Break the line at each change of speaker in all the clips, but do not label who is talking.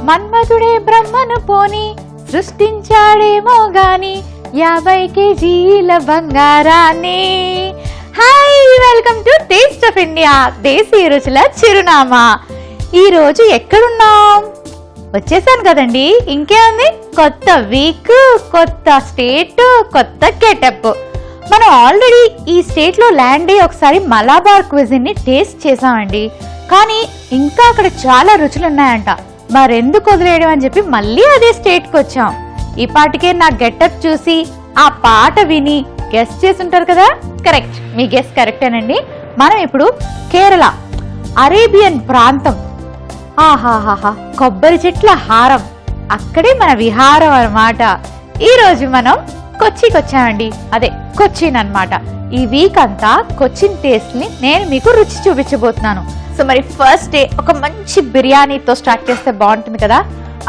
మన్మధుడే బ్రహ్మను పోని సృష్టించాడేమో గాని 50 కేజీల బంగారాన్ని. Hi, welcome to taste of India, దేశీయ రుచుల చిరునామా. ఈరోజు ఎక్కడున్నాం? వచ్చేసాను కదండి, ఇంకేముంది? కొత్త వీక్, కొత్త స్టేట్, కొత్త గెటప్. మనం ఆల్రెడీ ఈ స్టేట్ లో ల్యాండ్ అయ్యి ఒకసారి మలబార్ క్విజిన్ ని టేస్ట్ చేసామండి. కానీ ఇంకా అక్కడ చాలా రుచులు ఉన్నాయంట. మరెందుకు వదిలేయడం అని చెప్పి మళ్ళీ అదే స్టేట్ కి వచ్చాం. ఈ పాటికే నా గెటప్ చూసి ఆ పాట విని గెస్ చేసి ఉంటారు కదా. కరెక్ట్, మీ గెస్ కరెక్టేనండి. మనం ఇప్పుడు కేరళ అరేబియన్ ప్రాంతం, ఆహాహాహా, కొబ్బరి చెట్ల హారం, అక్కడే మన విహారం అన్నమాట. ఈ రోజు మనం కొచ్చికి వచ్చామండి, అదే కొచ్చిన్ అన్నమాట. ఈ వీక్ అంతా కొచ్చిన్ టేస్ట్ ని నేను మీకు రుచి చూపించబోతున్నాను. సో మరి ఫస్ట్ డే ఒక మంచి బిర్యానీతో స్టార్ట్ చేస్తే బాగుంటుంది కదా.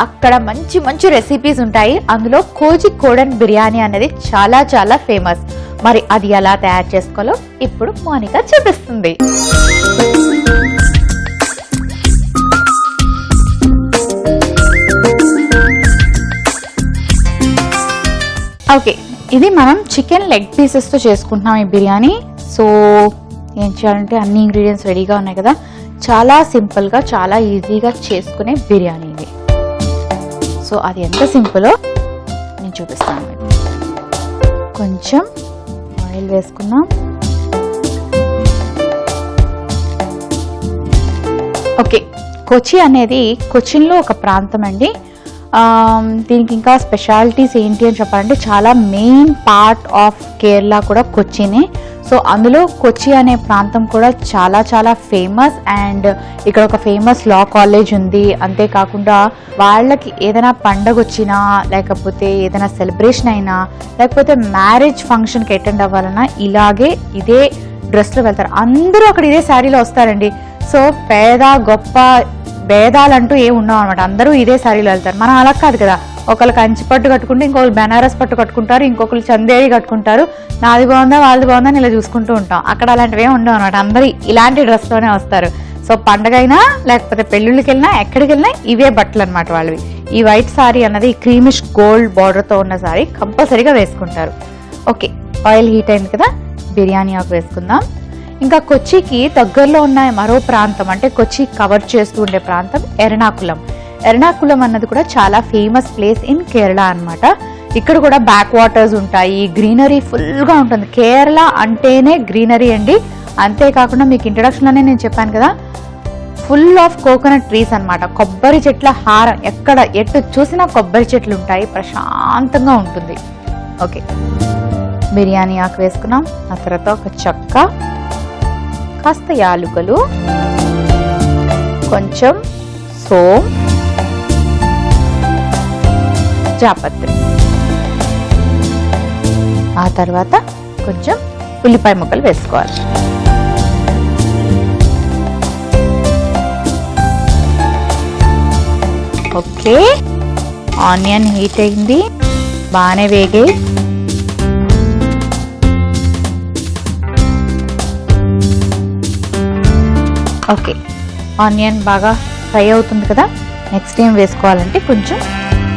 అక్కడ మంచి మంచి రెసిపీస్ ఉంటాయి. అందులో కోజికోడన్ బిర్యానీ అనేది చాలా చాలా ఫేమస్. మరి అది ఎలా తయారు చేసుకోవాలో ఇప్పుడు మోనికా చూపిస్తుంది. ఓకే, ఇది మనం చికెన్ లెగ్ పీసెస్ తో చేసుకుంటున్నాం ఈ బిర్యానీ. సో ఏం చేయాలంటే అన్ని ఇంగ్రీడియంట్స్ రెడీగా ఉన్నాయి కదా. చాలా సింపుల్ గా, చాలా ఈజీగా చేసుకునే బిర్యానీ ఇది. సో అది ఎంత సింపుల్లో నేను చూపిస్తాను. కొంచెం ఆయిల్ వేసుకున్నాం. ఓకే, కొచ్చి అనేది కొచ్చిన్లో ఒక ప్రాంతం అండి. దీనికి ఇంకా స్పెషాలిటీస్ ఏంటి అని చెప్పాలంటే చాలా మెయిన్ పార్ట్ ఆఫ్ కేరళ కూడా కొచ్చినే. సో అందులో కొచ్చి అనే ప్రాంతం కూడా చాలా చాలా ఫేమస్. అండ్ ఇక్కడ ఒక ఫేమస్ లా కాలేజ్ ఉంది. అంతేకాకుండా వాళ్ళకి ఏదైనా పండగ వచ్చినా, లేకపోతే ఏదైనా సెలబ్రేషన్ అయినా, లేకపోతే మ్యారేజ్ ఫంక్షన్కి అటెండ్ అవ్వాలన్నా ఇలాగే ఇదే డ్రెస్లో వెళ్తారు. అందరూ అక్కడ ఇదే శారీలో వస్తారండి. సో పేద గొప్ప భేదాలంటూ ఏమి ఉండవు అనమాట. అందరూ ఇదే శారీలో వెళ్తారు. మనం అలా కాదు కదా, ఒకళ్ళు కంచి పట్టు కట్టుకుంటే ఇంకొకరు బెనారస్ పట్టు కట్టుకుంటారు, ఇంకొకరు చందేరి కట్టుకుంటారు. నాది బాగుందా వాళ్ళది బాగుందా అని ఇలా చూసుకుంటూ ఉంటాం. అక్కడ అలాంటివి ఏమి ఉండవు అనమాట. అందరూ ఇలాంటి డ్రెస్లోనే వస్తారు. సో పండగైనా లేకపోతే పెళ్ళిళ్ళకి వెళ్ళినా ఎక్కడికి వెళ్ళినా ఇవే బట్టలు అనమాట వాళ్ళవి. ఈ వైట్ సారీ అన్నది క్రీమిష్ గోల్డ్ బార్డర్తో ఉన్న సారీ కంపల్సరీగా వేసుకుంటారు. ఓకే, ఆయిల్ హీట్ అయింది కదా, బిర్యానీ ఆకు వేసుకుందాం. ఇంకా కొచ్చికి దగ్గరలో ఉన్న మరో ప్రాంతం, అంటే కొచ్చి కవర్ చేస్తూ ఉండే ప్రాంతం ఎర్నాకులం. ఎర్నాకులం అన్నది కూడా చాలా ఫేమస్ ప్లేస్ ఇన్ కేరళ అన్నమాట. ఇక్కడ కూడా బ్యాక్ వాటర్స్ ఉంటాయి, గ్రీనరీ ఫుల్గా ఉంటుంది. కేరళ అంటేనే గ్రీనరీ అండి. అంతేకాకుండా మీకు ఇంట్రడక్షన్లోనే నేను చెప్పాను కదా, ఫుల్ ఆఫ్ కోకోనట్ ట్రీస్ అన్నమాట. కొబ్బరి చెట్ల హారం, ఎక్కడ ఎటు చూసినా కొబ్బరి చెట్లు ఉంటాయి, ప్రశాంతంగా ఉంటుంది. ఓకే, బిర్యానీ ఆకు వేసుకున్నాం. ఆ తర్వాత ఒక చెక్క, కాస్త యాలుకలు, కొంచెం సోం, జాపత్రి, ఆ తర్వాత కొంచెం ఉల్లిపాయ ముక్కలు వేసుకోవాలి. ఓకే, ఆనియన్ హీట్ అయింది, బాగానే వేగాయి. ఓకే, ఆనియన్ బాగా ఫ్రై అవుతుంది కదా. నెక్స్ట్ ఏం వేసుకోవాలంటే కొంచెం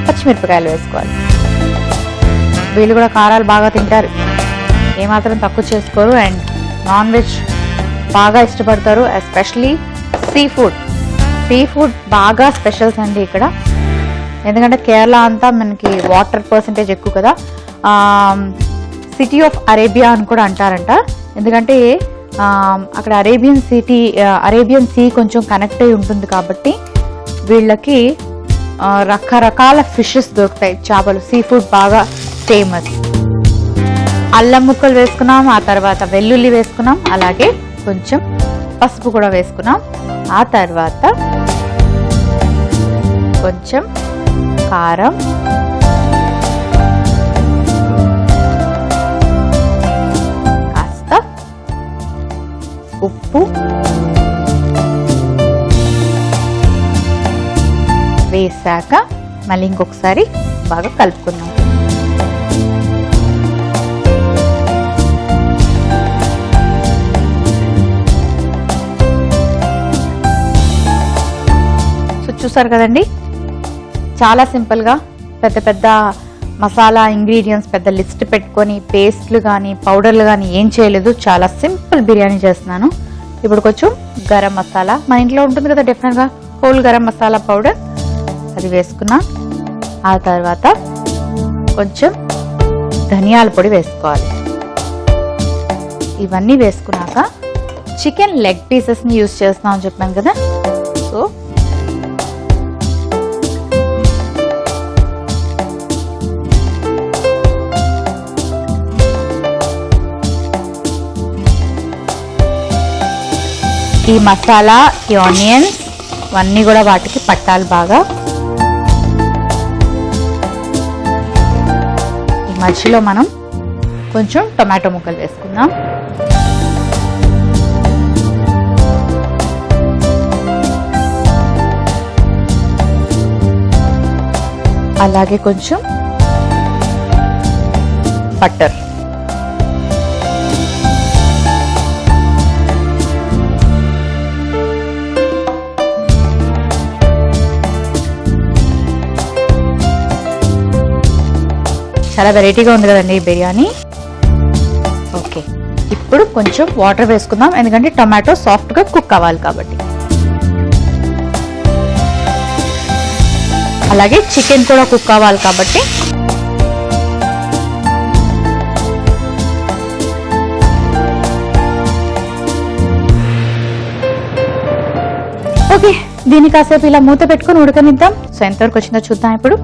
పచ్చిమిరపకాయలు వేసుకోవాలి. వీళ్ళు కూడా కారాలు బాగా తింటారు, ఏమాత్రం తక్కువ చేసుకోరు. అండ్ నాన్ వెజ్ బాగా ఇష్టపడతారు, ఎస్పెషలీ సీ ఫుడ్ బాగా స్పెషల్స్ అండి ఇక్కడ. ఎందుకంటే కేరళ అంతా మనకి వాటర్ పర్సంటేజ్ ఎక్కువ కదా. సిటీ ఆఫ్ అరేబియా అని కూడా అంటారంట. ఎందుకంటే అక్కడ అరేబియన్ సీ కొంచెం కనెక్ట్ అయి ఉంటుంది కాబట్టి వీళ్ళకి రకరకాల ఫిషెస్ దొరుకుతాయి, చేపలు, సీ ఫుడ్ బాగా ఫేమస్. అల్లం ముక్కలు వేసుకున్నాం, ఆ తర్వాత వెల్లుల్లి వేసుకున్నాం, అలాగే కొంచెం పసుపు కూడా వేసుకున్నాం. ఆ తర్వాత కొంచెం కారం, కాస్త ఉప్పు వేసాక మళ్ళీ ఇంకొకసారి బాగా కలుపుకుందాం. సో చూసారు కదండి, చాలా సింపుల్గా పెద్ద పెద్ద మసాలా ఇంగ్రీడియంట్స్ పెద్ద లిస్ట్ పెట్టుకొని పేస్ట్లు కానీ పౌడర్లు కానీ ఏం చేయలేదు, చాలా సింపుల్ బిర్యానీ చేస్తున్నాను. ఇప్పుడు కొంచెం గరం మసాలా, మన ఇంట్లో ఉంటుంది కదా డెఫినెట్గా హోల్ గరం మసాలా పౌడర్, అది వేసుకున్నా. ఆ తర్వాత కొంచెం ధనియాల పొడి వేసుకోవాలి. ఇవన్నీ వేసుకున్నాక చికెన్ లెగ్ పీసెస్ని యూజ్ చేస్తున్నామని చెప్పాను కదా, సో ఈ మసాలా, ఈ ఆనియన్స్ ఇవన్నీ కూడా వాటికి పట్టాలి బాగా. ఈ మధ్యలో మనం కొంచెం టొమాటో ముక్కలు వేసుకుందాం. అలాగే కొంచెం బటర్, చాలా వెరైటీగా ఉంది కదండి ఈ బిర్యానీ. ఓకే, ఇప్పుడు కొంచెం వాటర్ వేసుకుందాం, ఎందుకంటే టొమాటో సాఫ్ట్గా కుక్ అవ్వాలి కాబట్టి. అలాగే చికెన్ కూడా కుక్ అవ్వాలి కాబట్టి. ఓకే, దీన్ని కాసేపు ఇలా మూత పెట్టుకొని ఉడకనిద్దాం. సో ఎంతవరకు వచ్చిందో చూద్దాం ఇప్పుడు.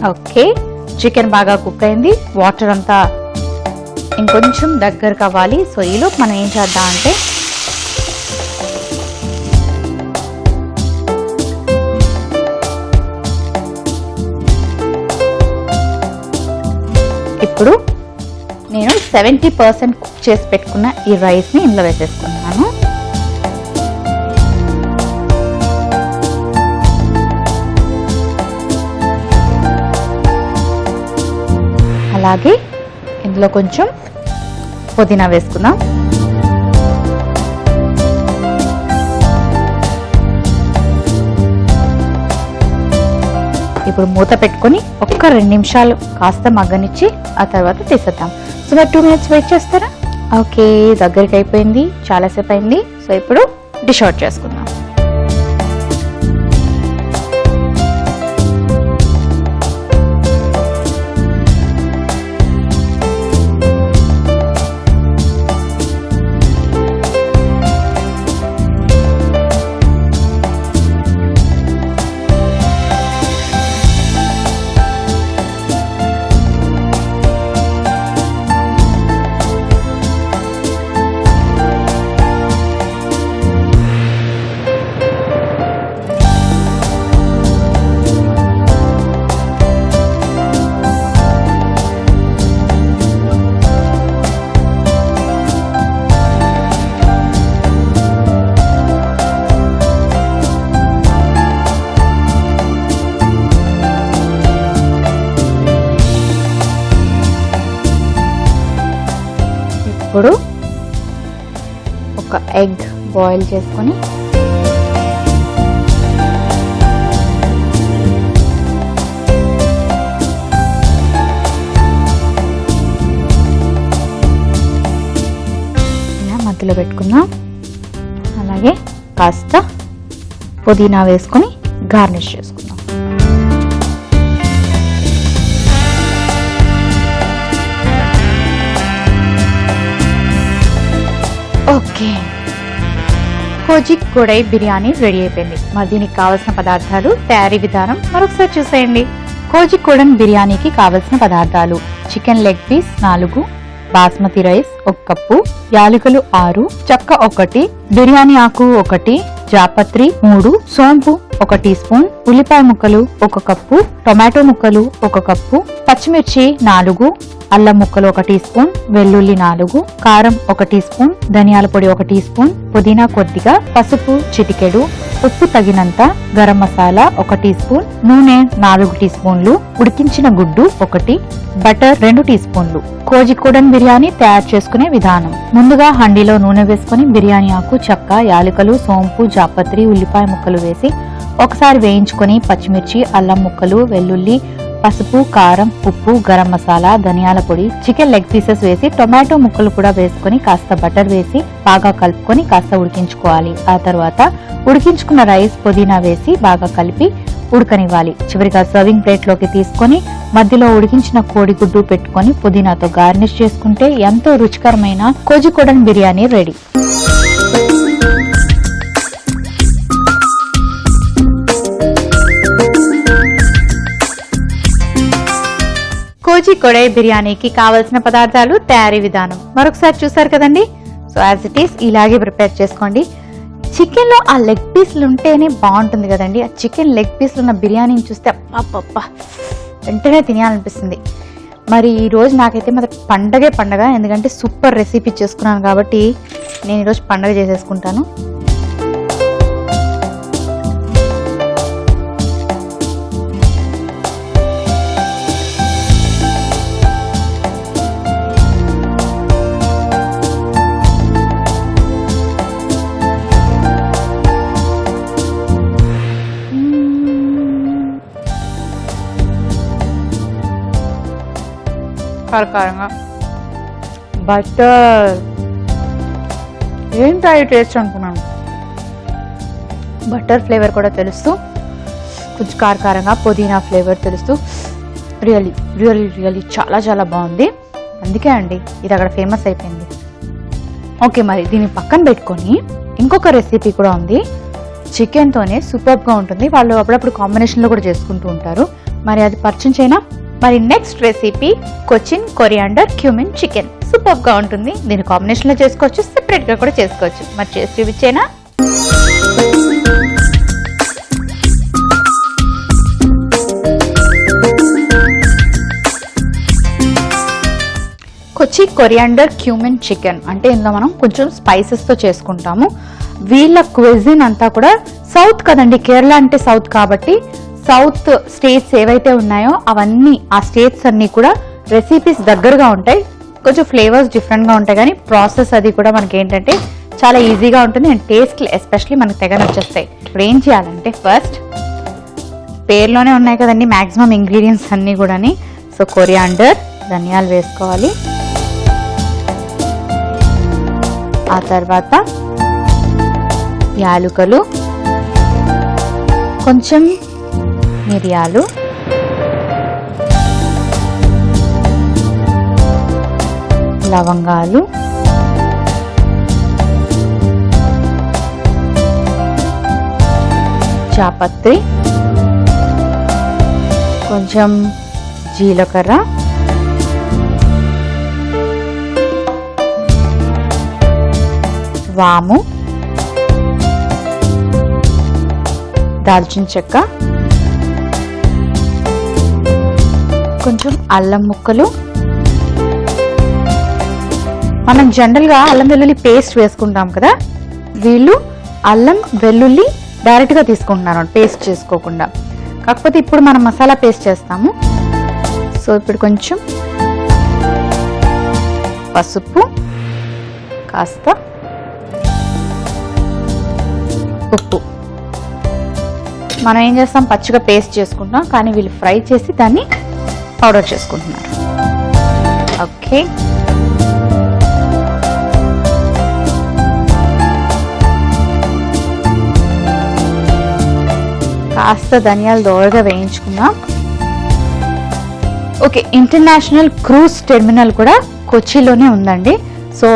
ఓకే, చికెన్ బాగా కుక్ అయింది, వాటర్ అంతా ఇంకొంచెం దగ్గర కావాలి. సో ఈలోపు మనం ఏం చేద్దాం అంటే ఇప్పుడు నేను 70% కుక్ చేసి పెట్టుకున్న ఈ రైస్ని ఇందులో వేసేసుకున్నాను. అలాగే ఇందులో కొంచెం పుదీనా వేసుకుందాం. ఇప్పుడు మూత పెట్టుకొని ఒక్క 2 నిమిషాలు కాస్త మగ్గనిచ్చి ఆ తర్వాత తీసేద్దాం. సో 2 మినిట్స్ వెయిట్ చేస్తారా? ఓకే, దగ్గరికి అయిపోయింది, చాలాసేపు అయింది. సో ఇప్పుడు డిష్ అవుట్ చేసుకుందాం. ఇప్పుడు ఒక ఎగ్ బాయిల్ చేసుకొని ఇలా మధ్యలో పెట్టుకుందాం. అలాగే కాస్త పుదీనా వేసుకొని గార్నిష్ చేసుకుందాం. ఓకే, కోజికోడై బిర్యానీ రెడీ అయిపోయింది. మరి దీనికి కావలసిన పదార్థాలు, తయారీ విధానం మరొకసారి చూసేయండి. కోజికోడన్ బిర్యానీకి కావలసిన పదార్థాలు: chicken leg piece 4, basmati rice 1 cup, యాలకులు 6, చెక్క 1, బిర్యానీ ఆకు 1, జాపత్రి 3, సోంపు 1 టీ స్పూన్, ఉల్లిపాయ ముక్కలు 1 కప్పు, టొమాటో ముక్కలు 1 కప్పు, పచ్చిమిర్చి 4, అల్లం ముక్కలు 1 టీ స్పూన్, వెల్లుల్లి 4, కారం 1 టీ స్పూన్, ధనియాల పొడి 1 టీ స్పూన్, పుదీనా కొద్దిగా, పసుపు చిటికెడు, ఉప్పు తగినంత, గరం మసాలా 1 టీ స్పూన్, నూనె 4 టీ స్పూన్లు, ఉడికించిన గుడ్డు 1, బటర్ 2 టీ స్పూన్లు. కోజికోడన్ బిర్యానీ తయారు చేసుకునే విధానం: ముందుగా హండీలో నూనె వేసుకుని బిర్యానీ ఆకు, చెక్క, యాలకులు, సోంపు, జాపత్రి, ఉల్లిపాయ ముక్కలు వేసి ఒకసారి వేయించుకొని పచ్చిమిర్చి, అల్లం ముక్కలు, వెల్లుల్లి, పసుపు, కారం, ఉప్పు, గరం మసాలా, ధనియాల పొడి, చికెన్ లెగ్ పీసెస్ వేసి టొమాటో ముక్కలు కూడా వేసుకొని కాస్త బటర్ వేసి బాగా కలుపుకొని కాస్త ఉడికించుకోవాలి. ఆ తర్వాత ఉడికించుకున్న రైస్, పుదీనా వేసి బాగా కలిపి ఉడకనివ్వాలి. చివరిగా సర్వింగ్ ప్లేట్ లోకి తీసుకొని మధ్యలో ఉడికించిన కోడిగుడ్డు పెట్టుకొని పుదీనాతో గార్నిష్ చేసుకుంటే ఎంతో రుచికరమైన కోజికోడన్ బిర్యానీ రెడీ. కోజికోడే బిర్యానీకి కావలసిన పదార్థాలు, తయారీ విధానం మరొకసారి చూసారు కదండి. సో యాజ్ ఇట్ ఈస్ ఇలాగే ప్రిపేర్ చేసుకోండి. చికెన్ లో ఆ లెగ్ పీస్లు ఉంటేనే బాగుంటుంది కదండి. ఆ చికెన్ లెగ్ పీస్లు ఉన్న బిర్యానీని చూస్తే అబ్బా వెంటనే తినాలనిపిస్తుంది. మరి ఈ రోజు నాకైతే మరి పండగ, ఎందుకంటే సూపర్ రెసిపీ చేసుకున్నాను కాబట్టి నేను ఈరోజు పండగ చేసేసుకుంటాను. కారంగా బటర్ ఏంటో టేస్ట్ అనుకున్నాను. బటర్ ఫ్లేవర్ కూడా తెలుస్తూ, కొంచెం కారంగా పుదీనా ఫ్లేవర్ తెలుస్తూ రియల్లీ రియల్లీ రియల్లీ చాలా చాలా బాగుంది. అందుకే అండి ఇది అక్కడ ఫేమస్ అయిపోయింది. ఓకే, మరి దీన్ని పక్కన పెట్టుకొని ఇంకొక రెసిపీ కూడా ఉంది. చికెన్తోనే సూపర్గా ఉంటుంది. వాళ్ళు అప్పుడప్పుడు కాంబినేషన్లో కూడా చేసుకుంటూ ఉంటారు. మరి అది పరిచయం చేయనా? మరి next recipe Cochin coriander cumin chicken. Super గా ఉంటుంది. దీని కాంబినేషన్ లో చేసుకోవచ్చు, సెపరేట్ గా కూడా చేసుకోవచ్చు. మరి చేసి చూపించేనా? కొచ్చి కొరియాండర్ క్యూమిన్ చికెన్ అంటే ఇందులో మనం కొంచెం స్పైసెస్ తో చేసుకుంటాము. వీళ్ళ క్విజిన్ అంతా కూడా సౌత్ కదండి, కేరళ అంటే సౌత్ కాబట్టి సౌత్ స్టేట్స్ ఏవైతే ఉన్నాయో అవన్నీ, ఆ స్టేట్స్ అన్ని కూడా రెసిపీస్ దగ్గరగా ఉంటాయి. కొంచెం ఫ్లేవర్స్ డిఫరెంట్ గా ఉంటాయి, కానీ ప్రాసెస్ అది కూడా మనకి ఏంటంటే చాలా ఈజీగా ఉంటుంది. అండ్ టేస్ట్ ఎస్పెషలీ మనకు తెగ నచ్చేస్తాయి. ఇప్పుడు ఏం చేయాలంటే ఫస్ట్ పేర్లోనే ఉన్నాయి కదండి మాక్సిమం ఇంగ్రీడియంట్స్ అన్ని కూడాని. సో కొరియాండర్, ధనియాలు వేసుకోవాలి. ఆ తర్వాత యాలుకలు, కొంచెం మిరియాలు, లవంగాలు, చాపత్రి, కొంచెం జీలకర్ర, వాము, దాల్చిన చెక్క, కొంచెం అల్లం ముక్కలు. మనం జనరల్గా అల్లం వెల్లుల్లి పేస్ట్ వేసుకుంటాం కదా, వీళ్ళు అల్లం వెల్లుల్లి డైరెక్ట్గా తీసుకుంటున్నారు పేస్ట్ చేసుకోకుండా. కాకపోతే ఇప్పుడు మనం మసాలా పేస్ట్ చేస్తాము. సో ఇప్పుడు కొంచెం పసుపు, కాస్త ఉప్పు. మనం ఏం చేస్తాం, పచ్చిగా పేస్ట్ చేసుకుంటాం, కానీ వీళ్ళు ఫ్రై చేసి దాన్ని పౌడర్ చేసుకుంటున్నారు. ఓకే, కాస్త ధనియాలు దోరగా వేయించుకుందాం. ఓకే, ఇంటర్నేషనల్ క్రూజ్ టెర్మినల్ కూడా కొచ్చిలోనే ఉందండి. సో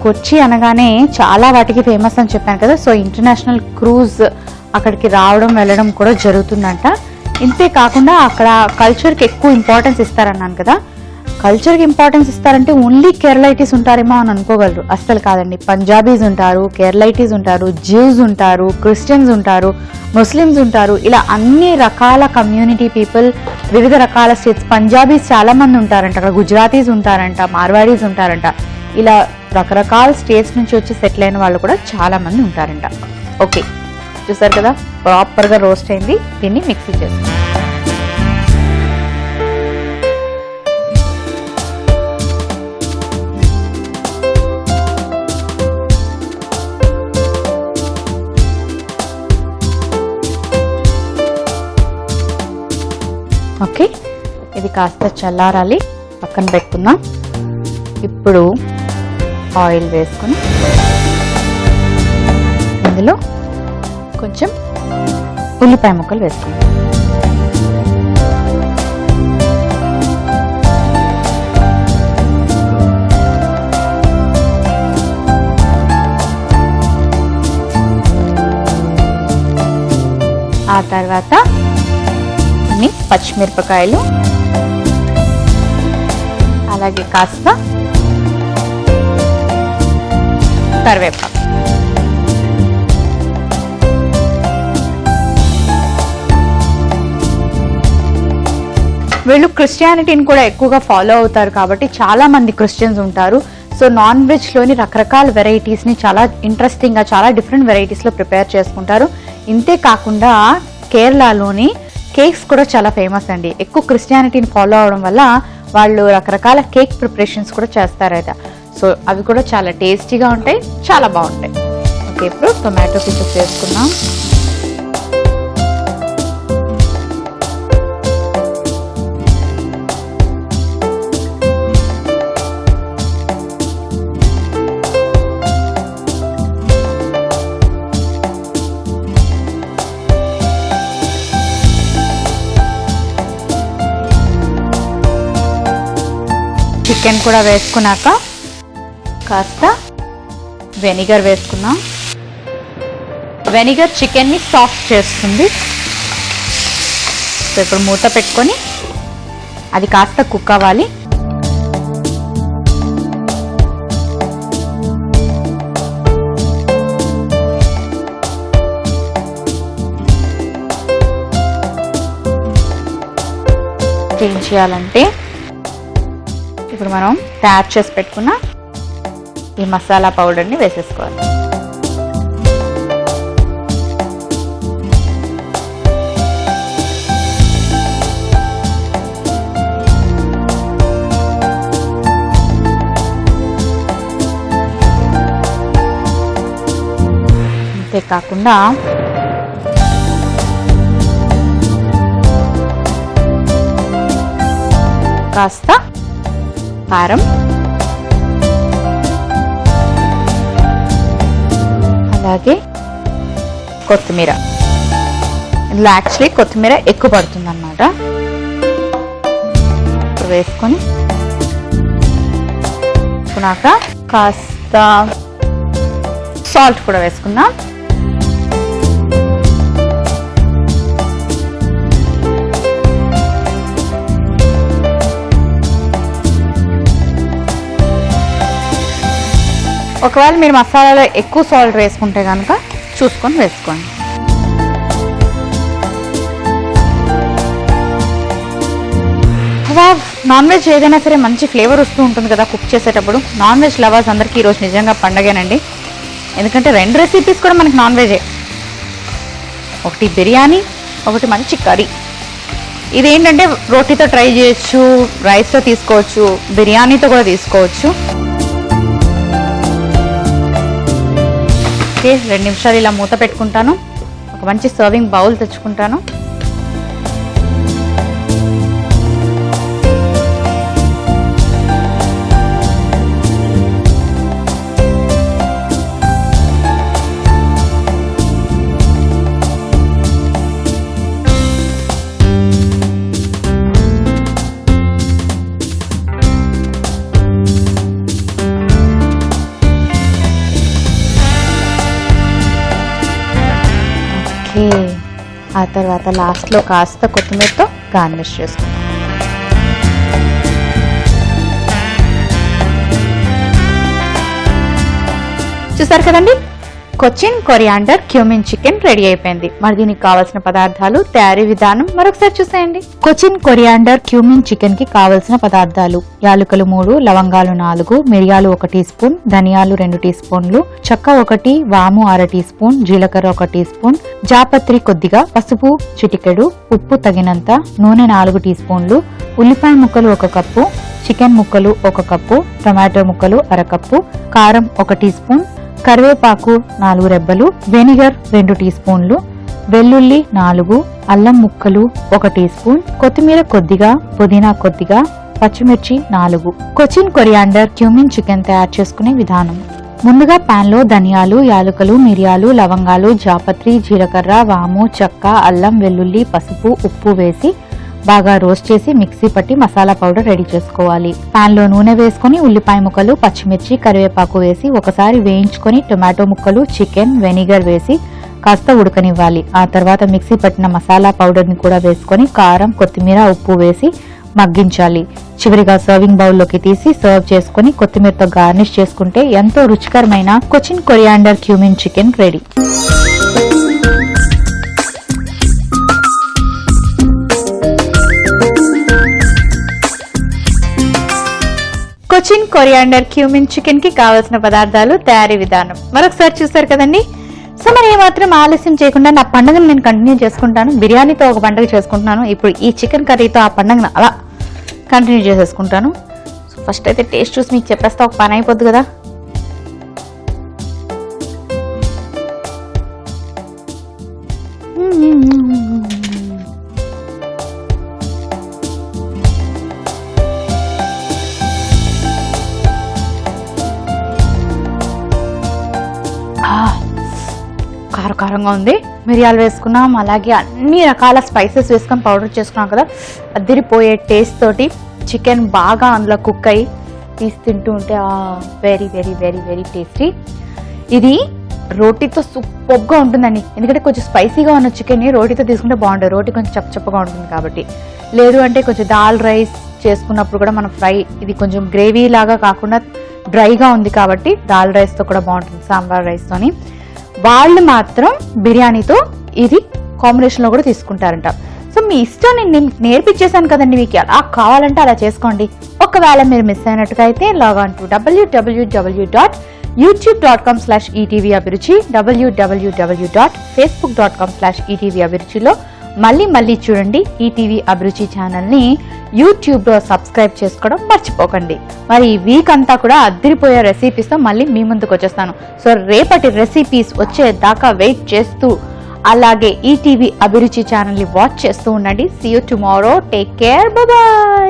కొచ్చి అనగానే చాలా వాటికి ఫేమస్ అని చెప్పాను కదా. సో ఇంటర్నేషనల్ క్రూజ్ అక్కడికి రావడం వెళ్ళడం కూడా జరుగుతుందంట. ఇంతే కాకుండా అక్కడ కల్చర్కి ఎక్కువ ఇంపార్టెన్స్ ఇస్తారన్నాను కదా. కల్చర్కి ఇంపార్టెన్స్ ఇస్తారంటే ఓన్లీ కేరళైటీస్ ఉంటారేమో అని అనుకోగలరు. అస్సలు కాదండి. పంజాబీస్ ఉంటారు, కేరళైటీస్ ఉంటారు, జ్యూస్ ఉంటారు, క్రిస్టియన్స్ ఉంటారు, ముస్లిమ్స్ ఉంటారు. ఇలా అన్ని రకాల కమ్యూనిటీ పీపుల్, వివిధ రకాల స్టేట్స్. పంజాబీస్ చాలా మంది ఉంటారంట అక్కడ, గుజరాతీస్ ఉంటారంట, మార్వాడీస్ ఉంటారంట. ఇలా రకరకాల స్టేట్స్ నుంచి వచ్చి సెటిల్ అయిన వాళ్ళు కూడా చాలా మంది ఉంటారంట. ఓకే, చూసారు కదా ప్రాపర్గా రోస్ట్ అయింది. దీన్ని మిక్సీ చేస్తాం. ఓకే, ఇది కాస్త చల్లారాలి, పక్కన పెట్టుకుందాం. ఇప్పుడు ఆయిల్ వేసుకుని ఇందులో కొంచెం ఉల్లిపాయ ముక్కలు వేసుకుందాం. ఆ తర్వాత కొన్ని పచ్చిమిరపకాయలు, అలాగే కాస్త కరివేపాకు. వీళ్ళు క్రిస్టియానిటీని కూడా ఎక్కువగా ఫాలో అవుతారు కాబట్టి చాలా మంది క్రిస్టియన్స్ ఉంటారు. సో నాన్ వెజ్లోని రకరకాల వెరైటీస్ని చాలా ఇంట్రెస్టింగ్గా, చాలా డిఫరెంట్ వెరైటీస్లో ప్రిపేర్ చేసుకుంటారు. ఇంతే కాకుండా కేరళలోని కేక్స్ కూడా చాలా ఫేమస్ అండి. ఎక్కువ క్రిస్టియానిటీని ఫాలో అవడం వల్ల వాళ్ళు రకరకాల కేక్ ప్రిపరేషన్స్ కూడా చేస్తారట. సో అవి కూడా చాలా టేస్టీగా ఉంటాయి, చాలా బాగుంటాయి. ఓకే, ఇప్పుడు టొమాటో పీసెస్ వేసుకున్నాం. చికెన్ కూడా వేసుకున్నాక కాస్త వెనిగర్ వేసుకున్నాం. వెనిగర్ చికెన్ని సాఫ్ట్ చేస్తుంది. సో ఇప్పుడు మూత పెట్టుకొని అది కాస్త కుక్ అవ్వాలి. ఏం చేయాలంటే ఇప్పుడు మనం తయారు చేసి పెట్టుకున్న ఈ మసాలా పౌడర్ని వేసేసుకోవాలి. అంతేకాకుండా కాస్త కారం, అలాగే కొత్తిమీర. ఇందులో యాక్చువల్లీ కొత్తిమీర ఎక్కువ పడుతుంది అన్నమాట. వేసుకొని కాస్త సాల్ట్ కూడా వేసుకుందాం. ఒకవేళ మీరు మసాలాలో ఎక్కువ సాల్ట్ వేసుకుంటే కనుక చూసుకొని వేసుకోండి. నాన్ వెజ్ ఏదైనా సరే మంచి ఫ్లేవర్ వస్తూ ఉంటుంది కదా కుక్ చేసేటప్పుడు. నాన్ వెజ్ లవర్స్ అందరికీ ఈరోజు నిజంగా పండగేనండి. ఎందుకంటే 2 రెసిపీస్ కూడా మనకి నాన్ వెజే. ఒకటి బిర్యానీ, ఒకటి మంచి కర్రీ. ఇదేంటంటే రోటీతో ట్రై చేయొచ్చు, రైస్తో తీసుకోవచ్చు, బిర్యానీతో కూడా తీసుకోవచ్చు. ఓకే, 2 నిమిషాలు ఇలా మూత పెట్టుకుంటాను. ఒక మంచి సర్వింగ్ బౌల్ తెచ్చుకుంటాను. ఆ తర్వాత లాస్ట్లో కాస్త కొత్తిమీరతో గార్నిష్ చేసుకుంటాం. చూసారు కదండి, Cochin coriander cumin chicken ready అయిపోయింది. మరి దీనికి కావాల్సిన పదార్థాలు, తయారీ విధానం మరొకసారి చూసేయండి. కొచ్చిన్ కొరియాండర్ క్యూమిన్ చికెన్ కి కావలసిన పదార్థాలు: యాలకులు 3, లవంగాలు 4, మిరియాలు 1 టీ స్పూన్, ధనియాలు 2 టీ స్పూన్లు, చెక్క 1, వాము 1/2 టీ స్పూన్, జీలకర్ర 1 టీ స్పూన్, జాపత్రి కొద్దిగా, పసుపు చిటికెడు, ఉప్పు తగినంత, నూనె 4 టీ స్పూన్లు, ఉల్లిపాయ ముక్కలు 1 కప్పు, చికెన్ ముక్కలు 1 కప్పు, టొమాటో ముక్కలు 1/2 కప్పు, కారం 1 టీ స్పూన్, కరివేపాకు 4 రెబ్బలు, వెనిగర్ 2 టీ స్పూన్లు, వెల్లుల్లి 4, అల్లం ముక్కలు 1 టీ స్పూన్, కొత్తిమీర కొద్దిగా, పుదీనా కొద్దిగా, పచ్చిమిర్చి 4. కొచిన్ కొరియాండర్ క్యూమిన్ చికెన్ తయారు చేసుకునే విధానం. ముందుగా పాన్ లో ధనియాలు, యాలకులు, మిరియాలు, లవంగాలు, జాపత్రి, జీలకర్ర, వాము, చెక్క, అల్లం, వెల్లుల్లి, పసుపు, ఉప్పు వేసి బాగా రోస్ట్ చేసి మిక్సీ పట్టి మసాలా పౌడర్ రెడీ చేసుకోవాలి. పాన్ లో నూనె వేసుకుని ఉల్లిపాయ ముక్కలు, పచ్చిమిర్చి, కరివేపాకు వేసి ఒకసారి వేయించుకొని టొమాటో ముక్కలు, చికెన్, వెనిగర్ వేసి కాస్త ఉడకనివ్వాలి. ఆ తర్వాత మిక్సీ పట్టిన మసాలా పౌడర్ ని కూడా వేసుకొని కారం, కొత్తిమీర, ఉప్పు వేసి మగ్గించాలి. చివరిగా సర్వింగ్ బౌల్లోకి తీసి సర్వ్ చేసుకుని కొత్తిమీరతో గార్నిష్ చేసుకుంటే ఎంతో రుచికరమైన Cochin coriander cumin chicken ready. Cochin coriander cumin chicken కి కావాల్సిన పదార్థాలు, తయారీ విధానం మరొకసారి చూసారు కదండి. సో మరి ఏమాత్రం ఆలస్యం చేయకుండా నా పండుగను నేను కంటిన్యూ చేసుకుంటాను. బిర్యానీతో ఒక పండుగ చేసుకుంటున్నాను, ఇప్పుడు ఈ చికెన్ కర్రీతో ఆ పండుగను అలా కంటిన్యూ చేసేసుకుంటాను. సో ఫస్ట్ అయితే టేస్ట్ చూసి మీకు చెప్పేస్తా, ఒక పని అయిపోద్ది కదా. కారంగా ఉంది. మిరియాలు వేసుకున్నాం, అలాగే అన్ని రకాల స్పైసెస్ వేసుకొని పౌడర్ చేసుకున్నాం కదా. అదిరిపోయే టేస్ట్ తోటి చికెన్ బాగా అందులో కుక్ అయ్యి తీసి తింటూ ఉంటే very very very very tasty. ఇది రోటీతో సూపర్గా ఉంటుందండి, ఎందుకంటే కొంచెం స్పైసీగా ఉన్న చికెన్ని రోటీతో తీసుకుంటే బాగుంటుంది. రోటీ కొంచెం చప్పగా ఉంటుంది కాబట్టి. లేదు అంటే కొంచెం దాల్ రైస్ చేసుకున్నప్పుడు కూడా మనం ఫ్రై, ఇది కొంచెం గ్రేవీ లాగా కాకుండా డ్రైగా ఉంది కాబట్టి దాల్ రైస్తో కూడా బాగుంటుంది, సాంబార్ రైస్తోని. వాళ్ళు మాత్రం బిర్యానీతో ఇది కాంబినేషన్లో కూడా తీసుకుంటారంట. సో మీ ఇష్టం, నేను నేర్పించేశాను కదండి, మీకు ఎలా కావాలంటే అలా చేసుకోండి. ఒకవేళ మీరు మిస్ అయినట్టుగా అయితే లాగాన్ టు www.youtube.com/etvabhiruchi, www.facebook.com/etvabhiruchiలో మళ్ళీ చూడండి. ఈటీవీ అభిరుచి ఛానల్ని యూట్యూబ్లో సబ్స్క్రైబ్ చేసుకోవడం మర్చిపోకండి. మరి ఈ వీక్ అంతా కూడా అదిరిపోయే రెసిపీస్తో మళ్ళీ మీ ముందుకు వచ్చేస్తాను. సో రేపటి రెసిపీస్ వచ్చేదాకా వెయిట్ చేస్తూ అలాగే ఈటీవీ అభిరుచి ఛానల్ని వాచ్ చేస్తూ ఉండండి. See you tomorrow. Take care, bye.